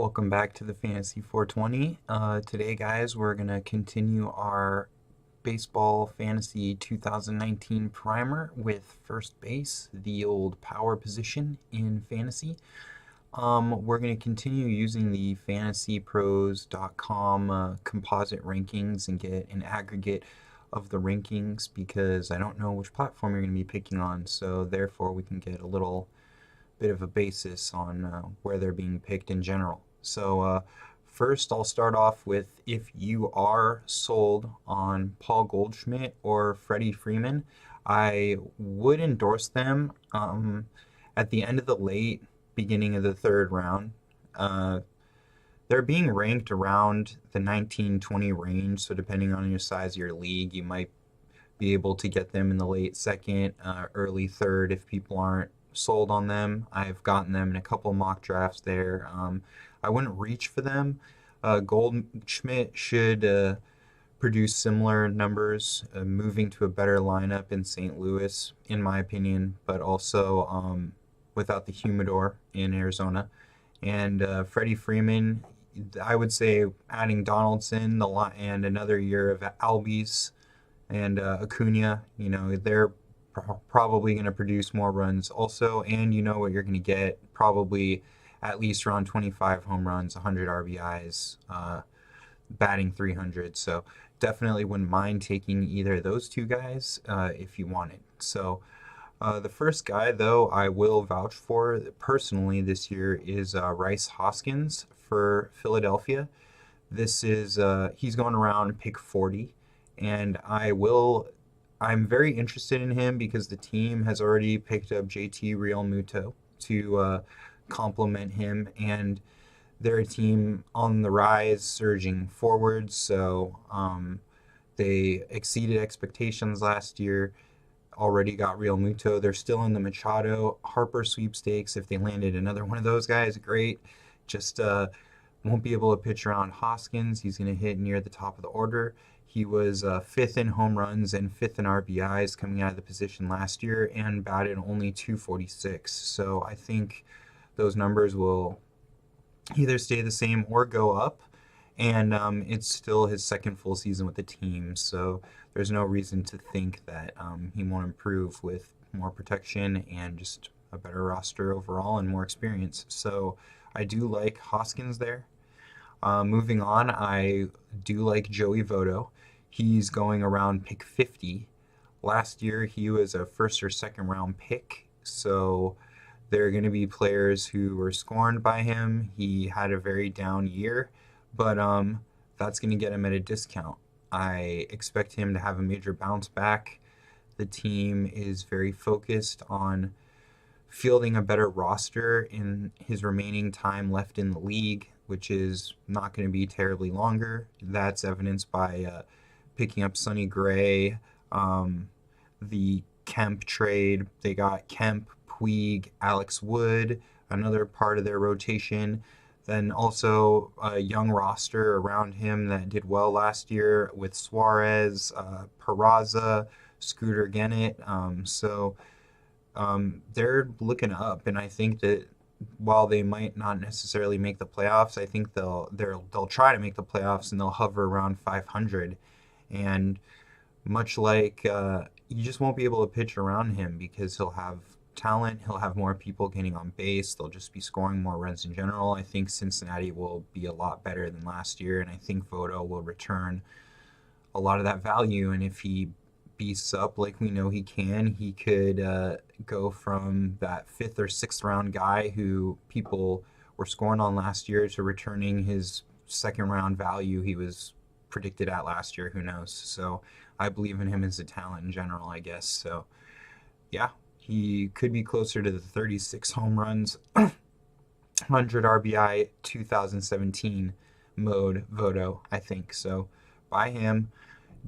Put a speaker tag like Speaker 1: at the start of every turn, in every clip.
Speaker 1: Welcome back to the Fantasy 420. Today, guys, we're going to continue our Baseball Fantasy 2019 primer with first base, the old power position in fantasy. We're going to continue using the fantasypros.com composite rankings and get an aggregate of the rankings because I don't know which platform you're going to be picking on, so therefore we can get a little bit of a basis on where they're being picked in general. So first, I'll start off with if you are sold on Paul Goldschmidt or Freddie Freeman, I would endorse them at the end of the late, beginning of the third round. Uh, they're being ranked around the 19-20 range, so depending on your size of your league, you might be able to get them in the late second, early third if people aren't sold on them. I've gotten them in a couple mock drafts there. I wouldn't reach for them. Goldschmidt should produce similar numbers, moving to a better lineup in St. Louis, in my opinion, but also without the humidor in Arizona. And Freddie Freeman, I would say adding Donaldson and another year of Albies and Acuna, they're probably going to produce more runs also, and you know what you're going to get, probably at least around 25 home runs, 100 RBIs, batting 300. So definitely wouldn't mind taking either of those two guys if you wanted. So the first guy, though, I will vouch for personally this year is Rhys Hoskins for Philadelphia. This is he's going around pick 40, and I'm very interested in him because the team has already picked up JT Realmuto to complement him, and they're a team on the rise, surging forward. So they exceeded expectations last year. Already got Realmuto. They're still in the Machado Harper sweepstakes. If they landed another one of those guys, great. Just won't be able to pitch around Hoskins. He's going to hit near the top of the order. He was fifth in home runs and fifth in RBIs coming out of the position last year and batted only 246. So I think those numbers will either stay the same or go up. And it's still his second full season with the team. So there's no reason to think that he won't improve with more protection and just a better roster overall and more experience. So I do like Hoskins there. Moving on, I do like Joey Votto. He's going around pick 50. Last year, he was a first or second round pick, so there are going to be players who were scorned by him. He had a very down year, but that's going to get him at a discount. I expect him to have a major bounce back. The team is very focused on fielding a better roster in his remaining time left in the league, which is not going to be terribly longer. That's evidenced by picking up Sonny Gray, the Kemp trade. They got Kemp, Puig, Alex Wood, another part of their rotation. Then also a young roster around him that did well last year with Suarez, Peraza, Scooter Gennett. So they're looking up, and I think that while they might not necessarily make the playoffs, I think they'll try to make the playoffs and they'll hover around 500. And much like you just won't be able to pitch around him because he'll have talent, he'll have more people getting on base, they'll just be scoring more runs in general. I think Cincinnati will be a lot better than last year, and I think Votto will return a lot of that value. And if he beasts up like we know he can, he could go from that fifth or sixth round guy who people were scoring on last year to returning his second round value he was predicted at last year. Who knows? So I believe in him as a talent in general, I guess. So yeah, he could be closer to the 36 home runs, 100 RBI 2017 mode Votto, I think. So by him.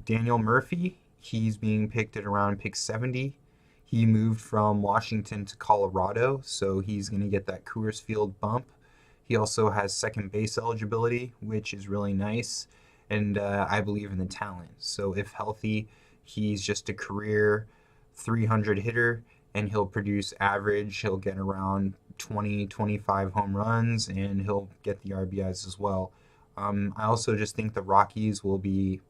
Speaker 1: Daniel Murphy, he's being picked at around pick 70. He moved from Washington to Colorado, so he's going to get that Coors Field bump. He also has second base eligibility, which is really nice, and I believe in the talent. So if healthy, he's just a career 300 hitter, and he'll produce average. He'll get around 20, 25 home runs, and he'll get the RBIs as well. I also just think the Rockies will be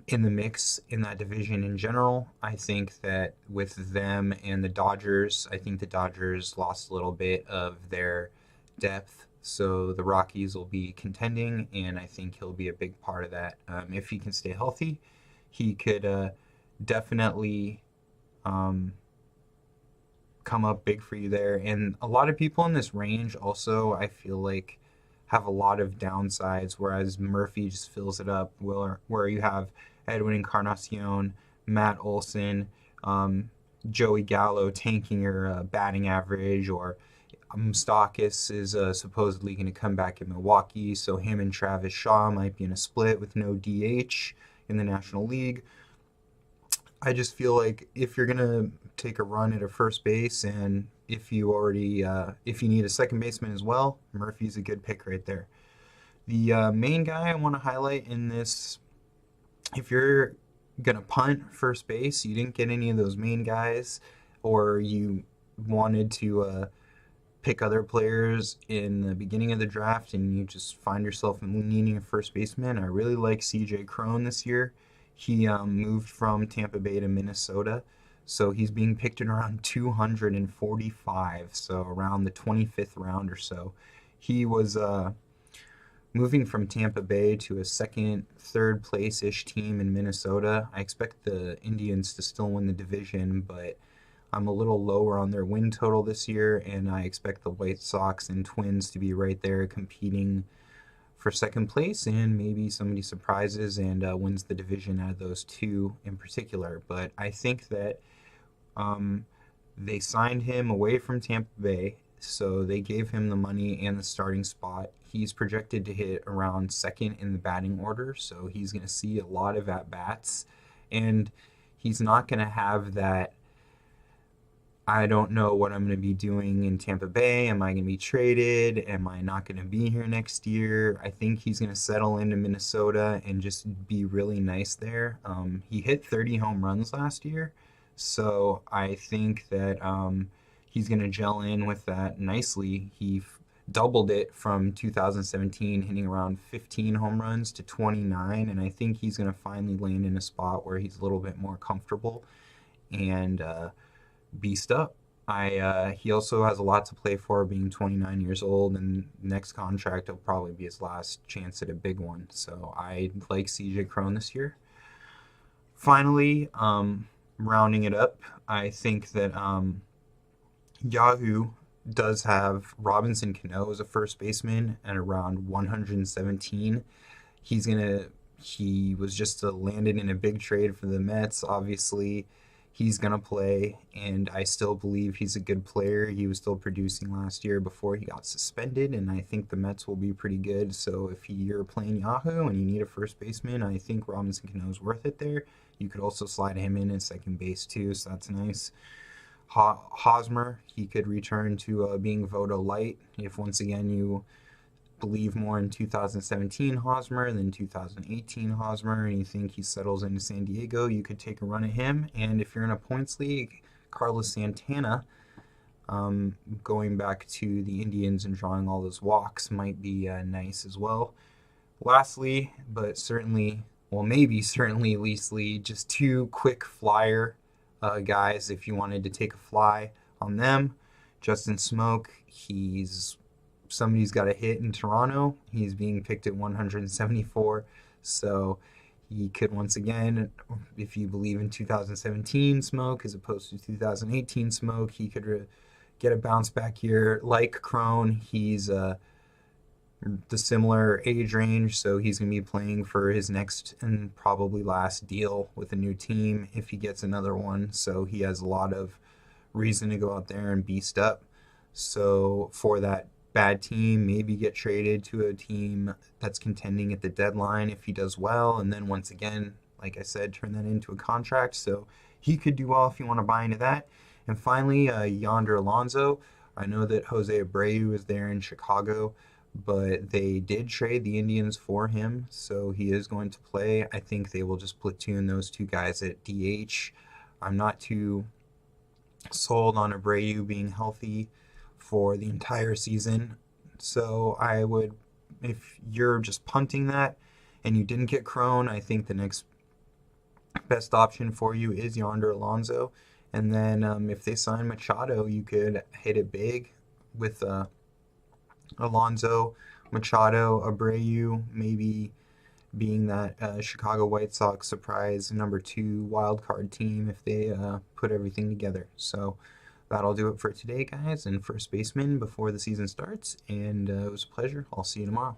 Speaker 1: in the mix in that division in general. I think that with them and the Dodgers, I think the Dodgers lost a little bit of their depth. So the Rockies will be contending, and I think he'll be a big part of that. If he can stay healthy, he could definitely um, come up big for you there. And a lot of people in this range also, I feel like, have a lot of downsides, whereas Murphy just fills it up. Where you have Edwin Encarnacion, Matt Olson, Joey Gallo tanking your batting average, or Moustakas is supposedly going to come back in Milwaukee, so him and Travis Shaw might be in a split with no DH in the National League. I just feel like if you're gonna take a run at a first base, and if you need a second baseman as well, Murphy's a good pick right there. The main guy I want to highlight in this, if you're gonna punt first base, you didn't get any of those main guys, or you wanted to pick other players in the beginning of the draft, and you just find yourself needing a first baseman, I really like CJ Cron this year. He moved from Tampa Bay to Minnesota, so he's being picked in around 245, so around the 25th round or so. He was moving from Tampa Bay to a second, third place-ish team in Minnesota. I expect the Indians to still win the division, but I'm a little lower on their win total this year, and I expect the White Sox and Twins to be right there competing for second place, and maybe somebody surprises and wins the division out of those two in particular. But I think that they signed him away from Tampa Bay, so they gave him the money and the starting spot. He's projected to hit around second in the batting order, so he's going to see a lot of at-bats, and he's not going to have that I don't know what I'm going to be doing in Tampa Bay. Am I going to be traded? Am I not going to be here next year? I think he's going to settle into Minnesota and just be really nice there. He hit 30 home runs last year, so I think that he's going to gel in with that nicely. He doubled it from 2017, hitting around 15 home runs to 29, and I think he's going to finally land in a spot where he's a little bit more comfortable and beast up. He also has a lot to play for, being 29 years old, and next contract will probably be his last chance at a big one. So I like CJ Cron this year. Finally, rounding it up, I think that Yahoo does have Robinson Cano as a first baseman at around 117. He was just landed in a big trade for the Mets. Obviously, he's going to play, and I still believe he's a good player. He was still producing last year before he got suspended, and I think the Mets will be pretty good. So if you're playing Yahoo and you need a first baseman, I think Robinson Cano's worth it there. You could also slide him in at second base too, so that's nice. Hosmer, he could return to being Votto light if once again you believe more in 2017 Hosmer than 2018 Hosmer, and you think he settles into San Diego, you could take a run at him. And if you're in a points league, Carlos Santana, going back to the Indians and drawing all those walks, might be nice as well. Lastly, but certainly, well, maybe certainly leastly, just two quick flyer guys if you wanted to take a fly on them. Justin Smoak, somebody's got a hit in Toronto. He's being picked at 174, so he could once again, if you believe in 2017 Smoak as opposed to 2018 Smoak, he could get a bounce back here. Like Cron, he's the similar age range, so he's going to be playing for his next and probably last deal with a new team if he gets another one, so he has a lot of reason to go out there and beast up. So for that bad team, maybe get traded to a team that's contending at the deadline if he does well, and then once again, like I said, turn that into a contract. So he could do well if you want to buy into that. And finally, Yonder Alonso. I know that Jose Abreu is there in Chicago, but they did trade the Indians for him, so he is going to play. I think they will just platoon those two guys at DH. I'm not too sold on Abreu being healthy for the entire season. So I would, if you're just punting that and you didn't get Cron, I think the next best option for you is Yonder Alonso. And then if they sign Machado, you could hit it big with Alonso, Machado, Abreu, maybe being that Chicago White Sox surprise #2 wild card team if they put everything together. So that'll do it for today, guys, and first baseman before the season starts. And it was a pleasure. I'll see you tomorrow.